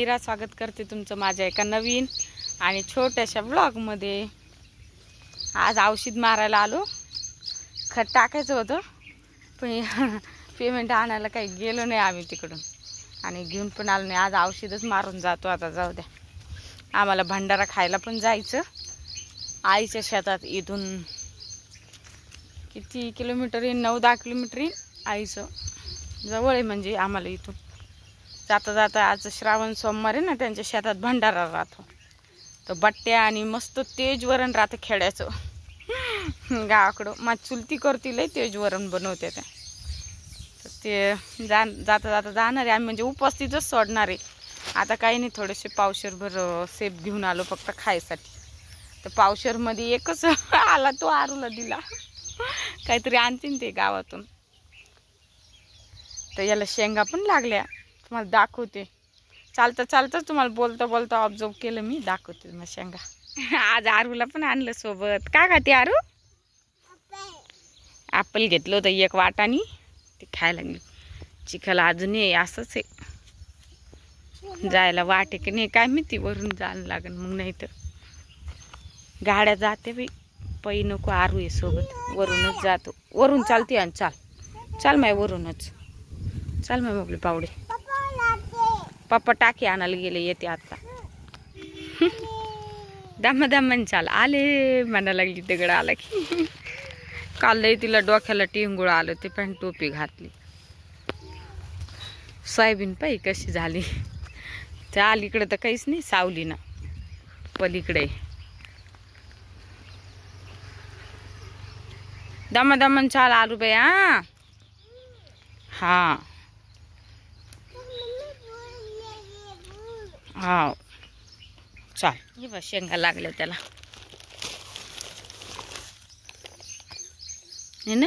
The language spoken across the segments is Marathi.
मीरा स्वागत करते तुमचं माझ्या एका नवीन आणि छोट्याशा ब्लॉगमध्ये। आज औषध मारायला आलो, खत टाकायचं होतं पण पेमेंट आणायला काही गेलो नाही आम्ही तिकडून आणि घेऊन पण आलो नाही। आज औषधच मारून जातो। आता जाऊ द्या, आम्हाला भंडारा खायला पण जायचं आईच्या शेतात। इथून किती किलोमीटर येईल? 9-10 किलोमीटर येईल। आईचं जवळ आहे म्हणजे आम्हाला इथून। जाता जाता आज श्रावण सोमवार आहे ना, त्यांच्या शेतात भंडारा राहतो। तर बट्ट्या आणि मस्त तेज वरण राहतं खेड्याचं गावाकडं। माझी चुलती करती लय तेज वरण बनवते त्या। तर ते जाता जाता जाणार आहे आम्ही, म्हणजे उपस्थितच सोडणार आहे। आता काही नाही, थोडेसे पावशेरभर सेब घेऊन आलो फक्त खायसाठी। तर पावशेरमध्ये एकच आला, तो आरूला दिला। काहीतरी आणतीन ते गावातून। तर याला शेंगा पण लागल्या, तुम्हाला दाखवते। चालता चालता तुम्हाला बोलता बोलता ऑब्झर्व केलं मी, दाखवते मग शेंगा। आज आरूला पण आणलं सोबत। काय खाते आरू? ॲपल घेतलं होतं एक वाटानी, ते खायला लागली। चिखल अजून आहे, असंच आहे। जायला वाटे की नाही काय माहिती, वरून जायला लागेल मग। नाही तर गाड्या जाते बाई, पै नको। आरू आहे सोबत, वरूनच जातो। वरून चालते आणि चाल चाल माय, वरूनच चाल माय मोगली पावडे। पप्पा टाकी आणायला गेले, येते आता। दमा दमान चाल। आले म्हणा लागली, दगड आला की। काल लई तिला डोक्याला टिंगुळ आलं, ते पण टोपी घातली। सोयाबीन पाई कशी झाली। त्या अलीकडे तर काहीच नाही, सावली ना पलीकडे। दमा दमन चाल आलू बाई। हा हा चाल। हे बघ शेंगा लागल्या त्याला, हे ना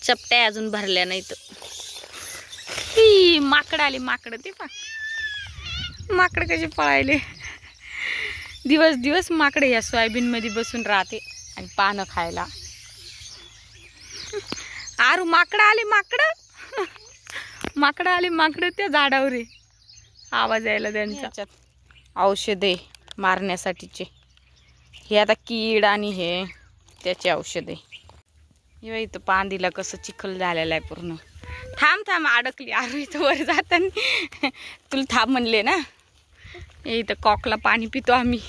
चपट्या अजून भरल्या नाही। तर ही माकड आली, माकड ते पा माकड कसे पळायले। दिवस दिवस माकड या सोयाबीन मध्ये बसून राहते आणि पानं खायला। आरू माकड आले, माकड माकड आले, माकड त्या झाडावर आहे। आवाज यायला त्यांच्या। औषधे मारण्यासाठीचे हे, आता कीड आणि हे त्याचे औषधे। हे इथं पांदीला कसं चिखल झालेला आहे पूर्ण। थांब थांब, अडकली आरू इथं वर जाताना। तुला थांब म्हणले ना। इथं कॉकला पाणी पितो आम्ही।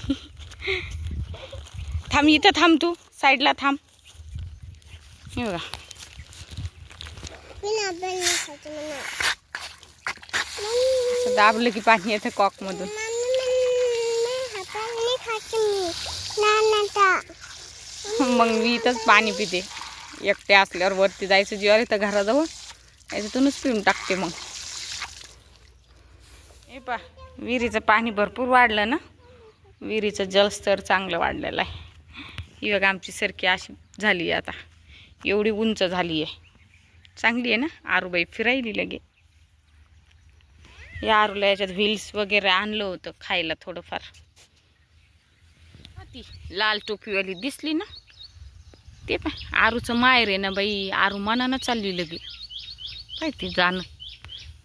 थांब इथं, थांब तू साईडला थांब। हे बघा, दाबलं की पाणी येतं कॉक मधून। मग मी इथंच पाणी पिते। एकटे असल्यावर वरती जायचं जीवावर येतं घराजवळ, याच्यातूनच पिऊन टाकते मग। हे पा, विहिरीचं पाणी भरपूर वाढलं ना, विहिरीचं जलस्तर चांगलं वाढलेलं आहे। ही बघा आमची सरकी अशी झाली आहे आता, एवढी उंच झाली आहे। चांगली आहे ना आरूबाई, फिरायली लगे। या आरूला याच्यात व्हील्स वगैरे आणलं होतं खायला थोडंफार। ती लाल टोपीवाली दिसली ना, ते पण आरूचं माहेर आहे ना बाई। आरू मनानं चालली लगे, काय ते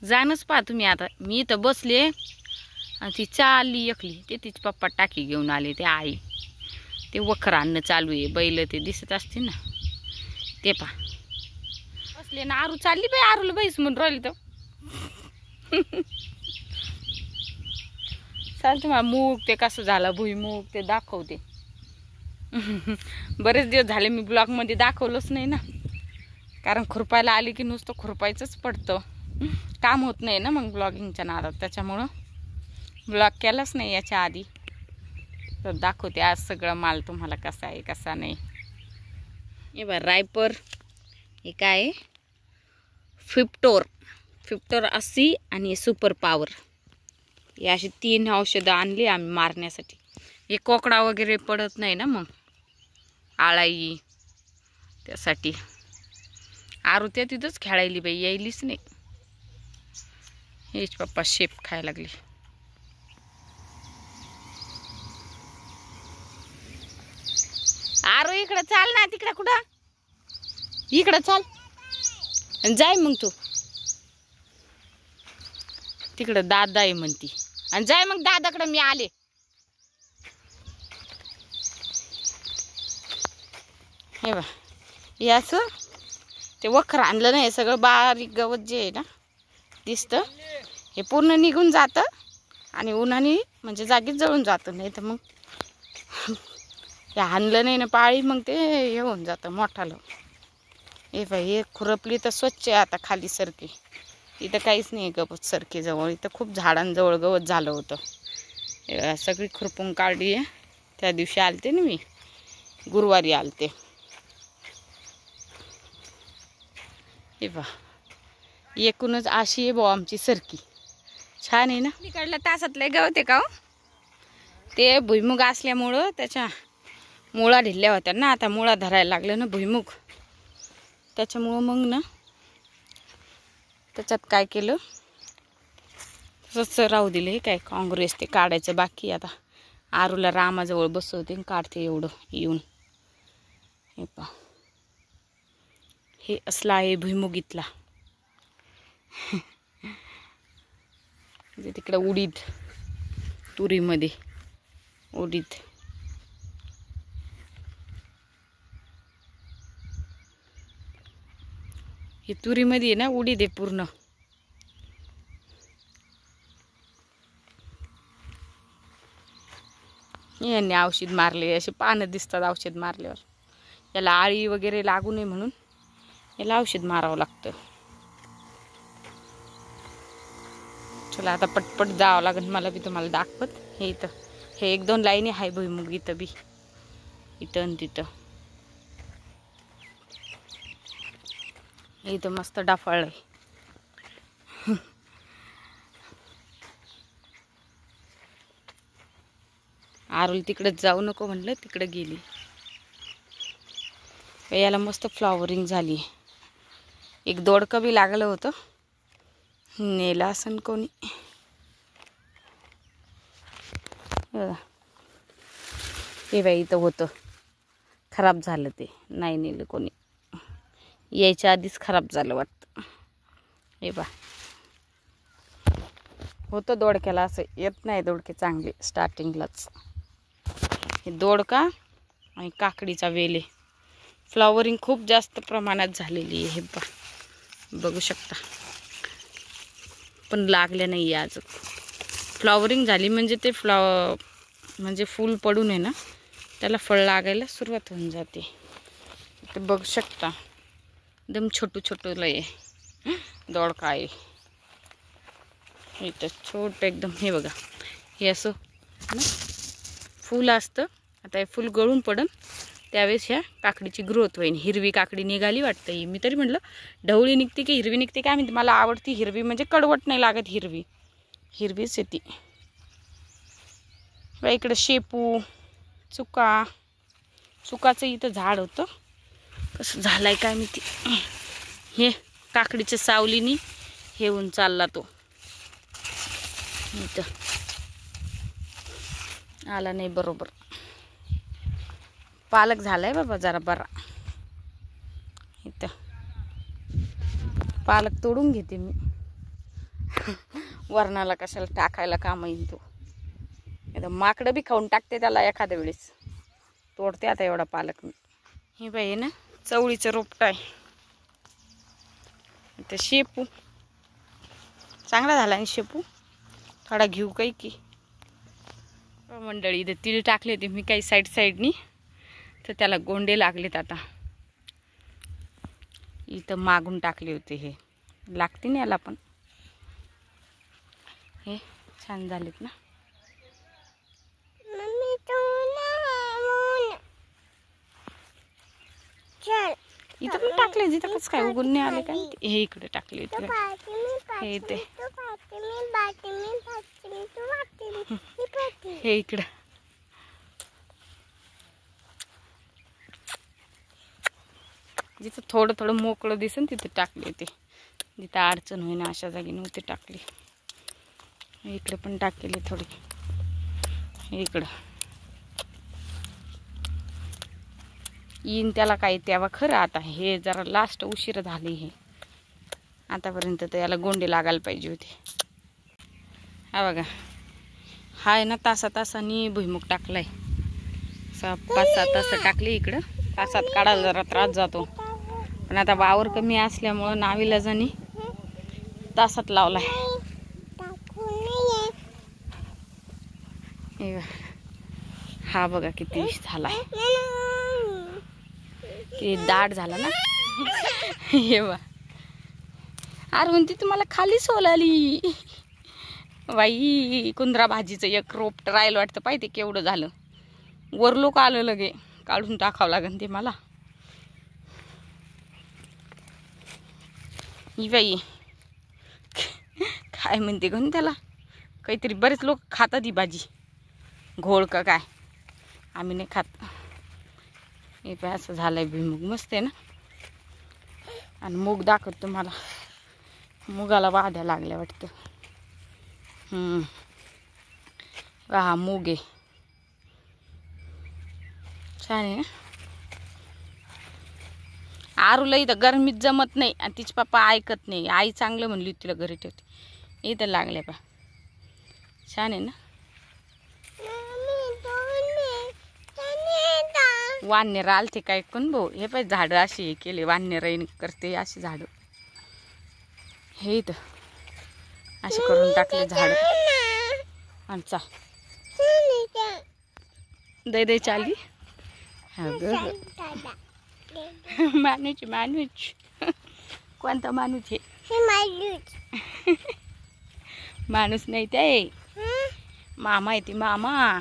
जानच पहा तुम्ही। आता मी इथं बसले आणि ती चालली एकली। ते तिचे पप्पा टाकी घेऊन आले, ते आई ते वखर आणणं चालू आहे। बैल ते दिसत असते ना, ते पहा बसले ना। आरू चालली बाई, आरूला बाईस म्हणून राहिली तर। चाल तुम्हाला मूग ते कसं झालं, भुईमूग ते दाखवते। बरेच दिवस झाले मी ब्लॉग मध्ये दाखवलंच नाही ना, कारण खुरपायला आली की नुसतं खुरपायचंच पडतं, काम होत नाही ना मग ब्लॉगिंगच्या नादात। त्याच्यामुळं ब्लॉग केलाच नाही याच्या आधी। तर दाखवते आज सगळं माल तुम्हाला कसा आहे कसा नाही। हे बघ रायपर, हे काय फिफ्टोर 80 आणि सुपर पॉवर, हे अशी 3 औषधं आणली आम्ही मारण्यासाठी। हे कोकडा वगैरे पडत नाही ना मग, आळाई त्यासाठी। आरू त्या तिथंच खेळायली बाई, यायलीच नाही। हेच पप्पा शेप खायला लागली। आरू इकडं चाल ना, तिकडं कुठं? इकडं चाल, जाय मग तू। तिकडं दादा आहे म्हणती। आणि जाय मग दादाकडे, मी आले. हे बा, याच ते वखर आणलं नाही, सगळं बारीक गवत जे आहे ना दिसतं, हे पूर्ण निघून जातं आणि उन्हाने म्हणजे जागीच जळून जातं. नाही तर मग हे आणलं नाही ना पाळी, मग ते हे होऊन जातं मोठालं. हे बाई, हे खुरपली तर स्वच्छ आहे आता खाली सरकी. इथं काहीच नाही गवत सरकी जवळ, इथं खूप झाडांजवळ गवत झालं होतं. सगळी खुरपून काढली आहे. त्या दिवशी आलते ना मी, गुरुवारी आलते. हे बा, एकूणच अशी आहे भाऊ आमची सरकी. छान आहे ना. तिकडल्या तासातले गवत आहे का हो? ते भुईमुग असल्यामुळं त्याच्या मुळा ढिल्ल्या होत्या ना, आता मुळा धरायला लागलं ना भुईमुग, त्याच्यामुळं मग ना त्याच्यात काय केलं, तसंच राहू दिले. हे काय काँग्रेस ते काढायचं बाकी. आता आरूला रामाजवळ बसवते आणि काढते एवढं येऊन. हे पा, हे असला आहे भुईमुग इथला. तिकडं उडीद, तुरीमध्ये उडीद. हे तुरीमध्ये आहे ना, उडीद आहे पूर्ण. यांनी औषध मारले, असे पानं दिसतात औषध मारल्यावर. याला आळी वगैरे लागू नये म्हणून याला औषध मारावं लागतं. चला आता पटपट जावं लागेल मला बी तुम्हाला दाखवत. हे इथं हे 1-2 लाईनी आहे भुईमुग, इथं बी, इथं आणि तिथं. इथं मस्त डाफाळलंय. आरुल तिकडे जाऊ नको म्हणलं, तिकडे गेली. याला मस्त फ्लॉवरिंग झाली. एक दोडकं बी लागलं होतं, नेला असन कोणी. हे बाई, इथं होतं, खराब झालं, ते नाही नेलं कोणी. यायच्या आधीच खराब झालं वाटतं. हे बा, होतं दोडक्याला, असं येत नाही दोडके चांगले स्टार्टिंगलाच. हे दोडका आणि काकडीचा वेल आहे. फ्लॉवरिंग खूप जास्त प्रमाणात झालेली आहे. हे बा, बघू शकता, पण लागल्या नाही आज. फ्लॉवरिंग झाली म्हणजे ते म्हणजे फूल पडून आहे ना, त्याला फळ लागायला सुरुवात होऊन जाते. ते बघू शकता, एकदम छोटू छोटू लय दोडका आहे. इथं छोटं एकदम. हे बघा, हे असं ना फूल असतं. आता हे फूल गळून पडन, त्यावेळेस ह्या काकडीची ग्रोथ होईल. हिरवी काकडी निघाली वाटतं ही. मी तरी म्हटलं ढवळी निघते की हिरवी निघते काय माहिती. मला आवडती हिरवी, म्हणजे कडवट नाही लागत. हिरवी हिरवीच येते. इकडं शेपू, चुकाचं इथं झाड होतं, कसं झालंय काय माहिती. हे काकडीच्या सावलीनी हे होऊन चालला तो. इथं आला नाही बरोबर. पालक झालाय बाबा जरा बरा. इथं पालक तोडून घेते मी, वरणाला कशाला टाकायला काम येईल तो. एकदम माकडं बी खाऊन टाकते त्याला एखाद्या वेळेस. तोडते आता एवढा पालक मी. ही बाई ना चवळीचं रोपट आहे. इथं शेपू चांगला झाला आणि शेपू थोडा घेऊ काही की मंडळी. इथे तीळ टाकले होते मी काही साईडनी, तर त्याला गोंडे लागलेत. आता इथं मागून टाकले होते, हे लागते ना याला पण. हे छान झालेत ना. इथं पण टाकले, जिथं कसं काय उगून नाही आले काय. हे इकडे टाकले होते, हे इथे, हे इकडं. जिथं थोडं थोडं मोकळं दिसन तिथे टाकले होते, जिथं अडचण होईना अशा जागी नव्हते टाकले. इकडे पण टाकले थोडी, इकडं येईन त्याला काही तेव्हा खरं. आता हे जरा लास्ट उशीर झाली. हे आतापर्यंत तर याला गोंडे लागायला पाहिजे होते. हा बघा, हा आहे ना तासांनी भुईमुग टाकलाय. 5-6 तास टाकले इकडं. तासात काढायला जरा त्रास जातो, पण आता वावर कमी असल्यामुळं नाविलाजानी तासात लावलाय. हा बघा किती झालाय, किती दाट झाला ना. हे बा अरे म्हणते तुम्हाला खाली सोलाली बाई. कुंद्रा भाजीचं एक रोप राहिलं वाटतं, पाहिजे केवढं झालं. वर लोक आलं लगे, काढून टाकावं लागेल ते मला. ही बाई काय म्हणते गं त्याला, काहीतरी बरेच लोक खातात ही भाजी. घोळ का काय, आम्ही नाही खात. हे पण असं झालंय भुईमुग. मस्त आहे ना. आणि मूग दाखवत तुम्हाला, मुगाला वाद्या लागल्या वाटतं. हा मूग आहे, छान आहे ना. आरूला इथं गरमीत जमत नाही आणि तिचे पप्पा ऐकत नाही. आई चांगलं म्हणली तिला घरी ठेवते, इथं लागल्या पा. छान आहे ना. वाननेर आलते काय कोण भाऊ. हे पाय झाडं अशी हे केले, वाननेर करते अशी झाडं. हे इथं असे करून टाकले झाड. आमचा दै चाली. हा ग माणूस कोणता माणूस आहे? माणूस नाही ते मामा आहे. ती मामा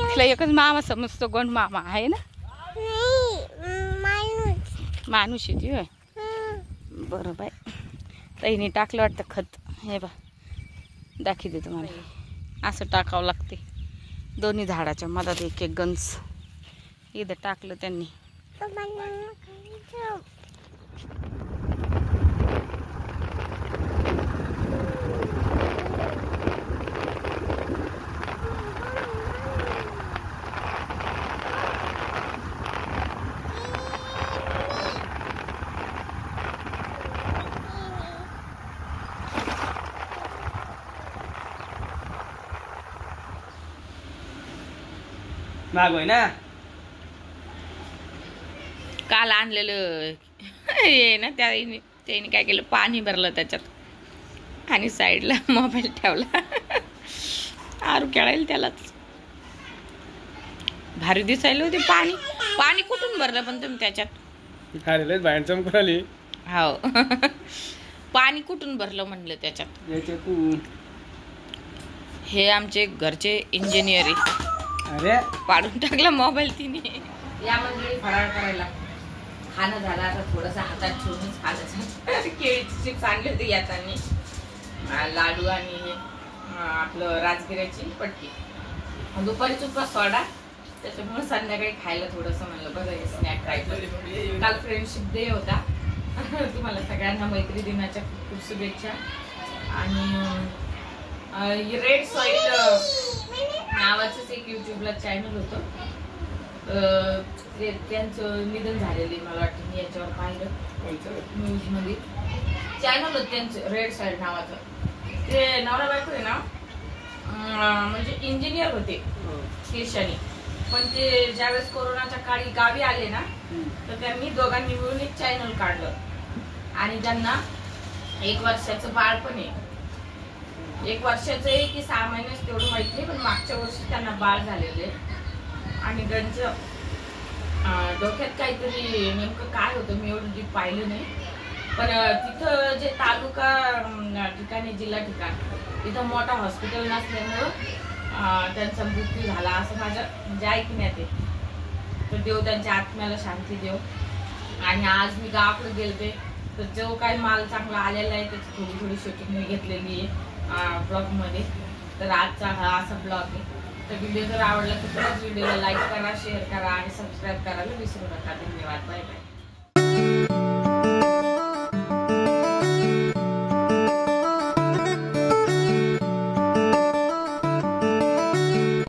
तिला एकच मामा समजतो. कोण मामा आहे ना, माणूस आहे ती. होय बरोबर. ताईने टाकलं वाटतं खत. हे बा दाखवते तुम्हाला, असं टाकावं लागते. दोन्ही झाडाच्या मधात एक गंज इथं टाकलं त्यांनी. मागोय ना काल आणलेलं हे ना, त्याने काय केलं, पाणी भरलं त्याच्यात आणि साईडला मोबाईल ठेवला. आरू खेळायला त्यालाच. भारी दिसायला होते. पाणी कुठून भरलं पण तुम्ही त्याच्यात? बाहेर चमकून आली. हो पाणी कुठून भरलं म्हणलं त्याच्यात? हे आमचे घरचे इंजिनियर आहे. अरे पाडून टाकला मोबाईल तिने. या मंडळी फराळ करायला. खाणं झालं आता थोडंसं हातात ठेवूनच खायचं. केळीची चिप्स आणली होती येताना, लाडू आणि आपलं राजगिऱ्याची पट्टी. दुपारीच उपवास सोडा, त्याच्यामुळे संध्याकाळी खायला थोडंसं म्हणलं बघा स्नॅक ट्राय करू. काल फ्रेंडशिप डे होता. तुम्हाला सगळ्यांना मैत्री दिनाच्या खूप खूप शुभेच्छा. आणि रेड सॉइल नावाचंच एक युट्यूबला चॅनल होतं, त्यांचं निधन झालेलं मला वाटतं. मी याच्यावर पाहिलं न्यूजमध्ये. चॅनल होतं त्यांचं रेड सॉइल नावाचं. ते नवरा बायको आहे ना, म्हणजे इंजिनियर होते शीर्षाने. पण ते ज्यावेळेस कोरोनाच्या काळी गावी आले ना, तर त्यांनी दोघांनी मिळून एक चॅनल काढलं. आणि त्यांना 1 वर्षाचं बाळ पण आहे. 1 वर्षाचं आहे की 6 महिन्याच तेवढं माहित नाही, पण मागच्या वर्षी त्यांना बाळ झालेलं आहे. आणि त्यांचं डोक्यात काहीतरी नेमकं काय होतं मी एवढं डीप पाहिलं नाही. पण तिथं जे तालुका ठिकाणी, जिल्हा ठिकाण, तिथं मोठा हॉस्पिटल नसल्यामुळं त्यांचा मृत्यू झाला असं माझ्या म्हणजे ऐकण्यात येते. तर देव त्यांच्या आत्म्याला शांती देव. आणि आज मी गावाकडे गेलते, तर जो काही माल चांगला आलेला आहे त्याची थोडी थोडी शूटिंग मी घेतलेली आहे ब्लॉगमध्ये. तर आजचा हा असा ब्लॉग आहे. तर व्हिडिओ जर आवडला तर प्लीज व्हिडिओला लाईक करा, शेअर करा आणि सबस्क्राईब करायला विसरू नका. धन्यवाद. Bye bye.